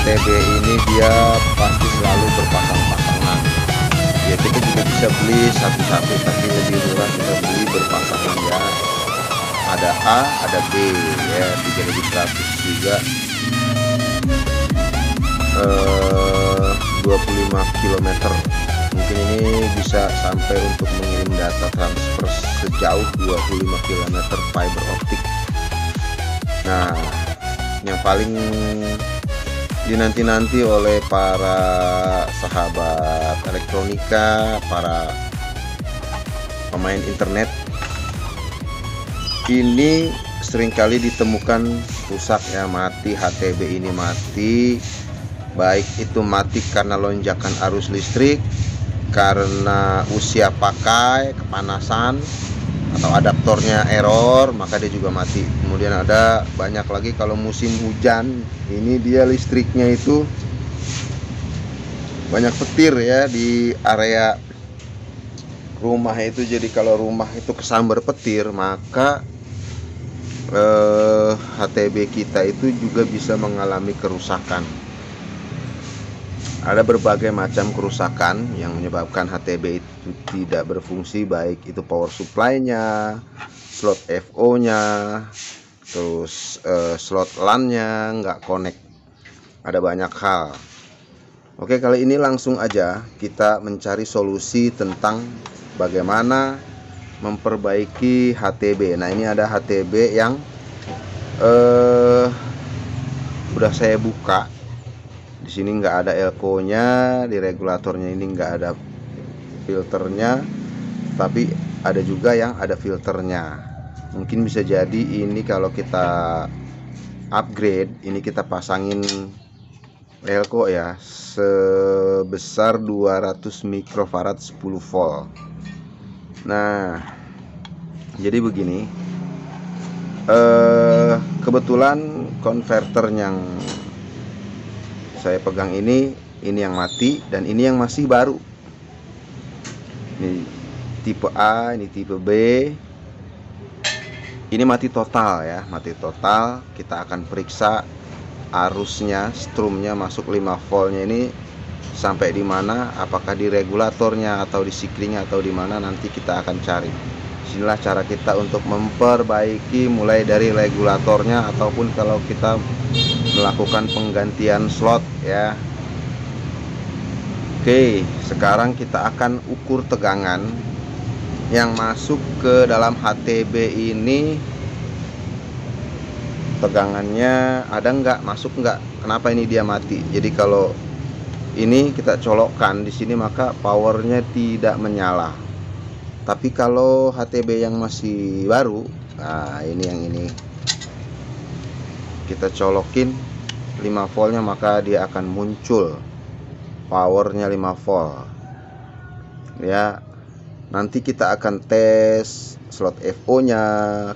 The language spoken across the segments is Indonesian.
HTB ini dia pasti selalu berpasang-pasangan ya. Kita juga bisa beli satu-satu, tapi lebih murah kita beli berpasangan ya. Ada A, ada B ya, 3.100 juga 25 km. Mungkin ini bisa sampai untuk mengirim data transfer sejauh 25 km fiber optik. Nah, yang paling dinanti-nanti oleh para sahabat elektronika, para pemain internet, ini seringkali ditemukan rusak ya, mati. HTB ini mati, baik itu mati karena lonjakan arus listrik, karena usia pakai, kepanasan, atau adaptornya error, maka dia juga mati. Kemudian ada banyak lagi kalau musim hujan, ini dia listriknya itu banyak petir ya di area rumah itu. Jadi kalau rumah itu kesambar petir, maka HTB kita itu juga bisa mengalami kerusakan. Ada berbagai macam kerusakan yang menyebabkan HTB itu tidak berfungsi, baik itu power supply-nya, slot FO-nya, terus slot LAN-nya nggak connect. Ada banyak hal. Oke, kali ini langsung aja kita mencari solusi tentang bagaimana memperbaiki HTB. Nah, ini ada HTB yang udah saya buka. Di sini nggak ada elko-nya, di regulatornya ini nggak ada filternya, tapi ada juga yang ada filternya. Mungkin bisa jadi ini kalau kita upgrade, ini kita pasangin elko ya sebesar 200 mikrofarad 10 volt. Nah, jadi begini, kebetulan konverter yang saya pegang ini yang mati, dan ini yang masih baru. Ini tipe A, ini tipe B. Ini mati total ya, mati total. Kita akan periksa arusnya, strumnya masuk 5 voltnya ini sampai di mana, apakah di regulatornya atau di sikling atau di mana, nanti kita akan cari. Inilah cara kita untuk memperbaiki, mulai dari regulatornya ataupun kalau kita melakukan penggantian slot ya. Oke, sekarang kita akan ukur tegangan yang masuk ke dalam HTB ini. Tegangannya ada nggak, masuk nggak, kenapa ini dia mati. Jadi kalau ini kita colokkan di sini maka powernya tidak menyala. Tapi kalau HTB yang masih baru, nah ini yang ini kita colokin 5 voltnya, maka dia akan muncul powernya 5 volt ya. Nanti kita akan tes slot FO nya,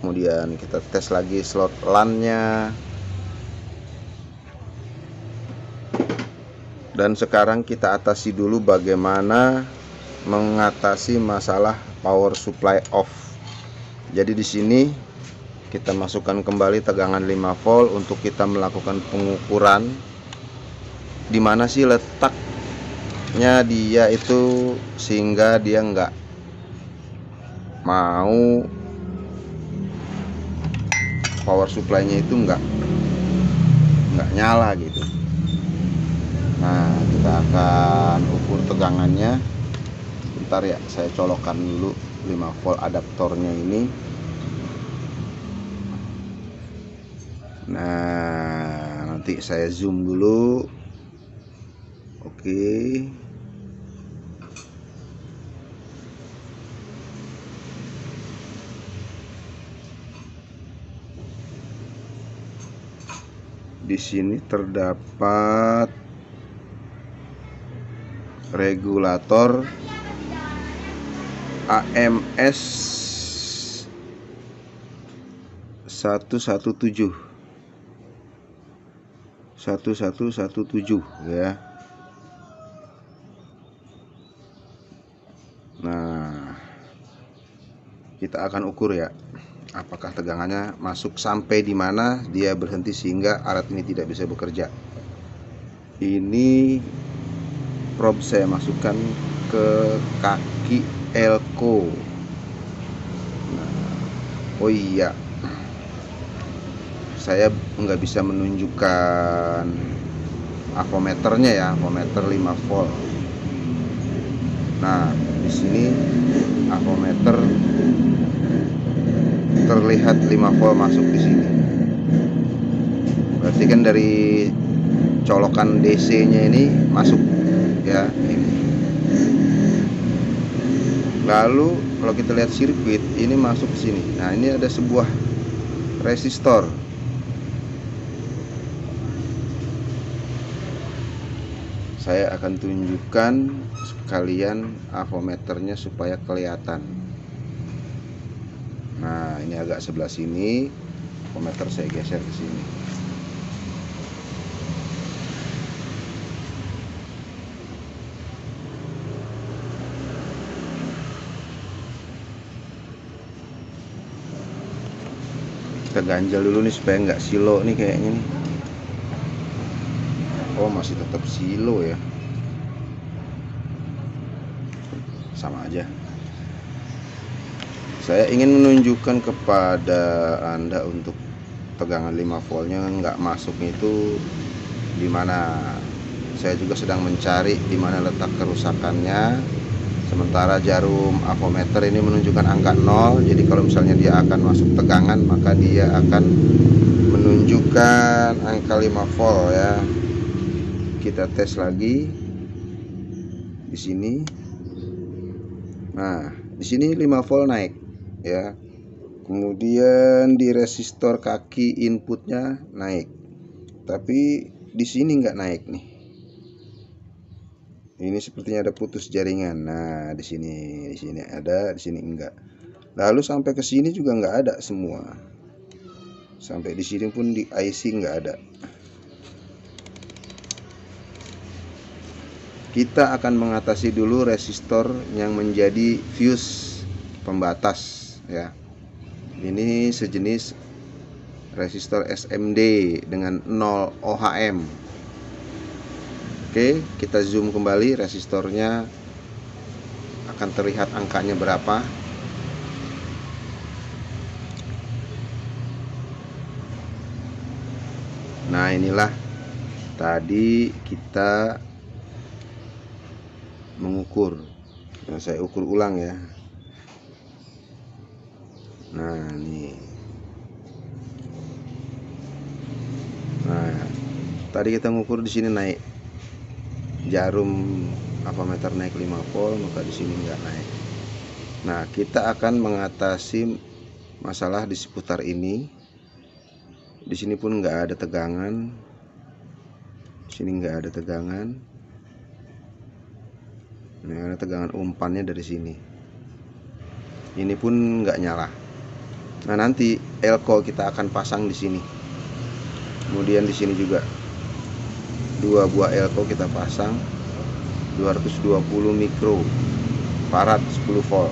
kemudian kita tes lagi slot LAN nya. Dan sekarang kita atasi dulu bagaimana mengatasi masalah power supply off. Jadi di sini kita masukkan kembali tegangan 5 volt untuk kita melakukan pengukuran di mana sih letaknya dia itu, sehingga dia nggak mau power supply-nya itu nggak nyala gitu. Nah, kita akan ukur tegangannya. Bentar ya, saya colokkan dulu 5 volt adaptornya ini. Nah, nanti saya zoom dulu. Oke. Di sini terdapat regulator AMS 117 ya. Nah, kita akan ukur ya, apakah tegangannya masuk sampai di mana dia berhenti sehingga alat ini tidak bisa bekerja. Ini probe saya masukkan ke kaki elko. Oh iya, saya nggak bisa menunjukkan avometernya ya, avometer 5 volt. Nah, di sini avometer terlihat 5 volt masuk di sini. Berarti kan dari colokan DC-nya ini masuk ya ini. Lalu kalau kita lihat sirkuit ini masuk ke sini. Nah, ini ada sebuah resistor. Saya akan tunjukkan sekalian avometernya supaya kelihatan. Nah, ini agak sebelah sini. Avometer saya geser ke sini. Kita ganjal dulu nih supaya nggak silo nih kayaknya nih. Oh, masih tetap silo ya. Sama aja. Saya ingin menunjukkan kepada Anda untuk tegangan 5 voltnya nggak masuknya itu di mana. Saya juga sedang mencari di mana letak kerusakannya. Sementara jarum avometer ini menunjukkan angka 0. Jadi kalau misalnya dia akan masuk tegangan, maka dia akan menunjukkan angka 5 volt ya. Kita tes lagi di sini. Nah, di sini 5 volt naik ya. Kemudian di resistor kaki inputnya naik. Tapi di sini nggak naik nih. Ini sepertinya ada putus jaringan. Nah, di sini ada, di sini enggak. Lalu sampai ke sini juga nggak ada semua. Sampai di sini pun di IC nggak ada. Kita akan mengatasi dulu resistor yang menjadi fuse pembatas ya. Ini sejenis resistor SMD dengan 0 ohm. Oke, kita zoom kembali, resistornya akan terlihat angkanya berapa. Nah, inilah tadi kita mengukur. Nah, saya ukur ulang ya. Nah, nih. Nah, tadi kita mengukur di sini naik. Jarum avometer naik 5 volt, maka di sini nggak naik. Nah, kita akan mengatasi masalah di seputar ini. Di sini pun nggak ada tegangan. Di sini nggak ada tegangan. Ini ada tegangan umpannya dari sini. Ini pun nggak nyala. Nah, nanti elko kita akan pasang di sini. Kemudian di sini juga 2 buah elko kita pasang 220 mikro farad 10 volt.